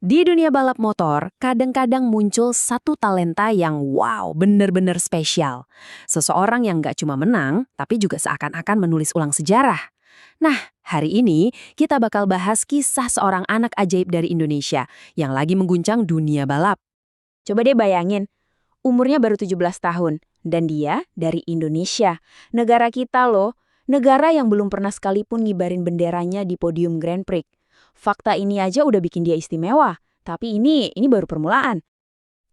Di dunia balap motor, kadang-kadang muncul satu talenta yang wow, bener-bener spesial. Seseorang yang nggak cuma menang, tapi juga seakan-akan menulis ulang sejarah. Nah, hari ini kita bakal bahas kisah seorang anak ajaib dari Indonesia yang lagi mengguncang dunia balap. Coba deh bayangin, umurnya baru 17 tahun, dan dia dari Indonesia. Negara kita loh, negara yang belum pernah sekalipun ngibarin benderanya di podium Grand Prix. Fakta ini aja udah bikin dia istimewa, tapi ini baru permulaan.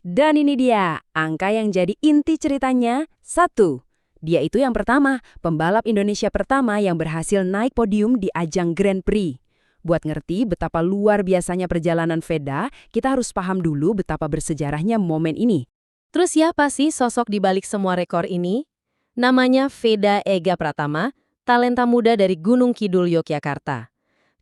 Dan ini dia, angka yang jadi inti ceritanya, 1. Dia itu yang pertama, pembalap Indonesia pertama yang berhasil naik podium di ajang Grand Prix. Buat ngerti betapa luar biasanya perjalanan Veda, kita harus paham dulu betapa bersejarahnya momen ini. Terus siapa sih sosok di balik semua rekor ini? Namanya Veda Ega Pratama, talenta muda dari Gunung Kidul, Yogyakarta.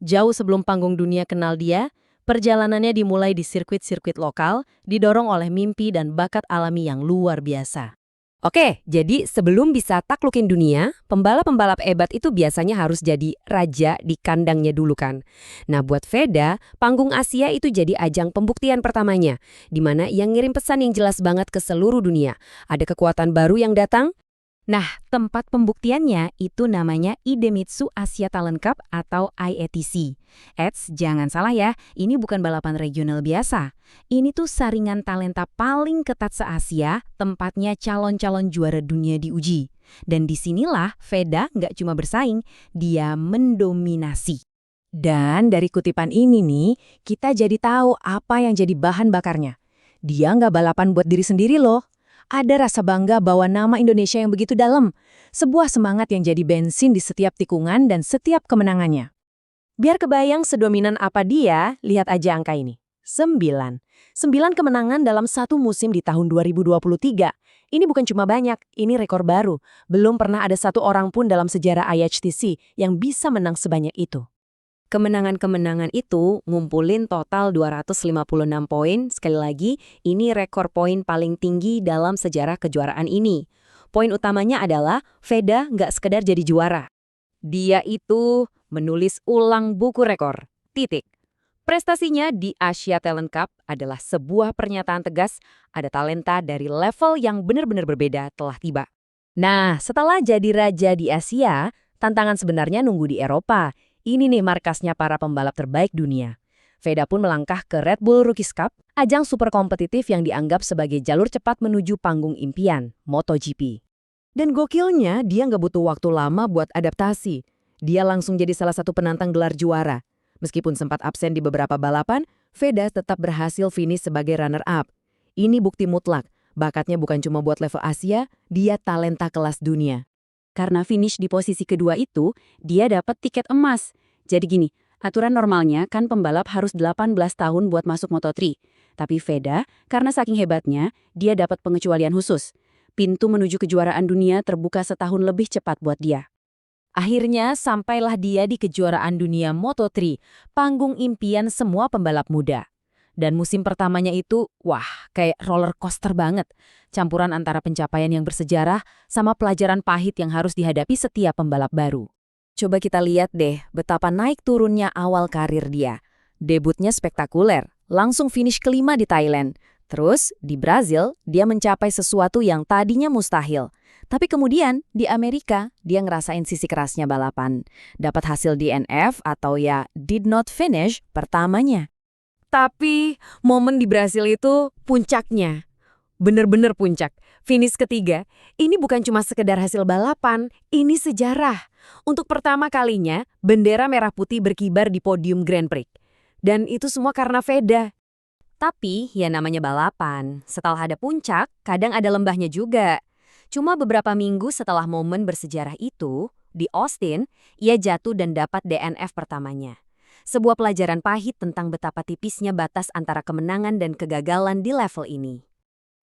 Jauh sebelum panggung dunia kenal dia, perjalanannya dimulai di sirkuit-sirkuit lokal, didorong oleh mimpi dan bakat alami yang luar biasa. Oke, jadi sebelum bisa taklukin dunia, pembalap-pembalap hebat itu biasanya harus jadi raja di kandangnya dulu kan. Nah buat Veda, panggung Asia itu jadi ajang pembuktian pertamanya, di mana ia ngirim pesan yang jelas banget ke seluruh dunia. Ada kekuatan baru yang datang. Nah, tempat pembuktiannya itu namanya Idemitsu Asia Talent Cup atau IATC. Eits, jangan salah ya, ini bukan balapan regional biasa. Ini tuh saringan talenta paling ketat se-Asia, tempatnya calon-calon juara dunia diuji. Dan disinilah Veda nggak cuma bersaing, dia mendominasi. Dan dari kutipan ini nih, kita jadi tahu apa yang jadi bahan bakarnya. Dia nggak balapan buat diri sendiri loh. Ada rasa bangga bawa nama Indonesia yang begitu dalam. Sebuah semangat yang jadi bensin di setiap tikungan dan setiap kemenangannya. Biar kebayang sedominan apa dia, lihat aja angka ini. 9. 9 kemenangan dalam satu musim di tahun 2023. Ini bukan cuma banyak, ini rekor baru. Belum pernah ada satu orang pun dalam sejarah IHTC yang bisa menang sebanyak itu. Kemenangan-kemenangan itu ngumpulin total 256 poin. Sekali lagi, ini rekor poin paling tinggi dalam sejarah kejuaraan ini. Poin utamanya adalah Veda nggak sekedar jadi juara. Dia itu menulis ulang buku rekor. Titik. Prestasinya di Asia Talent Cup adalah sebuah pernyataan tegas ada talenta dari level yang benar-benar berbeda telah tiba. Nah, setelah jadi raja di Asia, tantangan sebenarnya nunggu di Eropa. Ini nih markasnya para pembalap terbaik dunia. Veda pun melangkah ke Red Bull Rookies Cup, ajang super kompetitif yang dianggap sebagai jalur cepat menuju panggung impian, MotoGP. Dan gokilnya, dia nggak butuh waktu lama buat adaptasi. Dia langsung jadi salah satu penantang gelar juara. Meskipun sempat absen di beberapa balapan, Veda tetap berhasil finish sebagai runner-up. Ini bukti mutlak, bakatnya bukan cuma buat level Asia, dia talenta kelas dunia. Karena finish di posisi kedua itu, dia dapat tiket emas. Jadi gini, aturan normalnya kan pembalap harus 18 tahun buat masuk Moto3. Tapi Veda, karena saking hebatnya, dia dapat pengecualian khusus. Pintu menuju kejuaraan dunia terbuka setahun lebih cepat buat dia. Akhirnya sampailah dia di kejuaraan dunia Moto3, panggung impian semua pembalap muda. Dan musim pertamanya itu, wah, kayak roller coaster banget. Campuran antara pencapaian yang bersejarah sama pelajaran pahit yang harus dihadapi setiap pembalap baru. Coba kita lihat deh betapa naik turunnya awal karir dia. Debutnya spektakuler, langsung finish kelima di Thailand. Terus, di Brazil, dia mencapai sesuatu yang tadinya mustahil. Tapi kemudian, di Amerika, dia ngerasain sisi kerasnya balapan. Dapat hasil DNF atau ya did not finish pertamanya. Tapi momen di Brasil itu puncaknya. Bener-bener puncak. Finish ketiga, ini bukan cuma sekedar hasil balapan, ini sejarah. Untuk pertama kalinya, bendera merah putih berkibar di podium Grand Prix. Dan itu semua karena Veda. Tapi ya namanya balapan, setelah ada puncak, kadang ada lembahnya juga. Cuma beberapa minggu setelah momen bersejarah itu, di Austin, ia jatuh dan dapat DNF pertamanya. Sebuah pelajaran pahit tentang betapa tipisnya batas antara kemenangan dan kegagalan di level ini.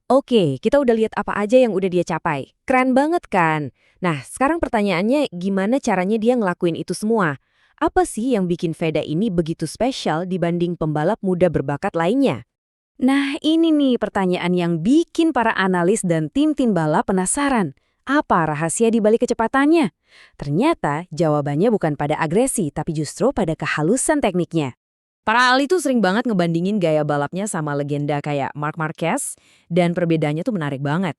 Oke, kita udah lihat apa aja yang udah dia capai. Keren banget kan? Nah, sekarang pertanyaannya gimana caranya dia ngelakuin itu semua? Apa sih yang bikin Veda ini begitu spesial dibanding pembalap muda berbakat lainnya? Nah, ini nih pertanyaan yang bikin para analis dan tim-tim balap penasaran. Apa rahasia di balik kecepatannya? Ternyata jawabannya bukan pada agresi, tapi justru pada kehalusan tekniknya. Para ahli tuh sering banget ngebandingin gaya balapnya sama legenda kayak Marc Marquez, dan perbedaannya tuh menarik banget.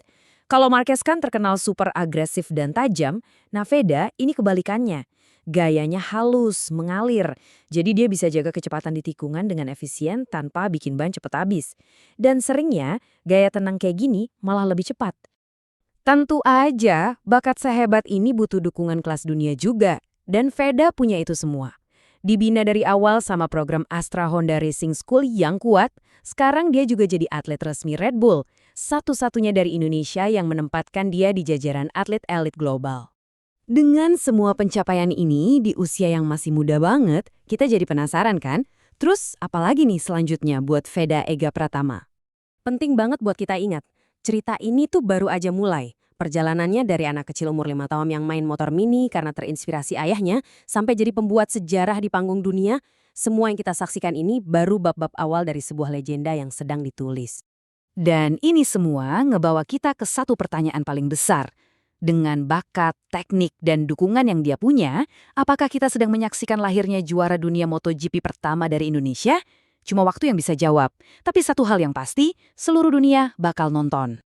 Kalau Marquez kan terkenal super agresif dan tajam, nah Veda ini kebalikannya. Gayanya halus, mengalir, jadi dia bisa jaga kecepatan di tikungan dengan efisien tanpa bikin ban cepet habis. Dan seringnya, gaya tenang kayak gini malah lebih cepat. Tentu aja, bakat sehebat ini butuh dukungan kelas dunia juga. Dan Veda punya itu semua. Dibina dari awal sama program Astra Honda Racing School yang kuat, sekarang dia juga jadi atlet resmi Red Bull, satu-satunya dari Indonesia yang menempatkan dia di jajaran atlet elit global. Dengan semua pencapaian ini di usia yang masih muda banget, kita jadi penasaran kan? Terus apalagi nih selanjutnya buat Veda Ega Pratama? Penting banget buat kita ingat, cerita ini tuh baru aja mulai. Perjalanannya dari anak kecil umur 5 tahun yang main motor mini karena terinspirasi ayahnya, sampai jadi pembuat sejarah di panggung dunia, semua yang kita saksikan ini baru bab-bab awal dari sebuah legenda yang sedang ditulis. Dan ini semua ngebawa kita ke satu pertanyaan paling besar. Dengan bakat, teknik, dan dukungan yang dia punya, apakah kita sedang menyaksikan lahirnya juara dunia MotoGP pertama dari Indonesia? Cuma waktu yang bisa jawab. Tapi satu hal yang pasti, seluruh dunia bakal nonton.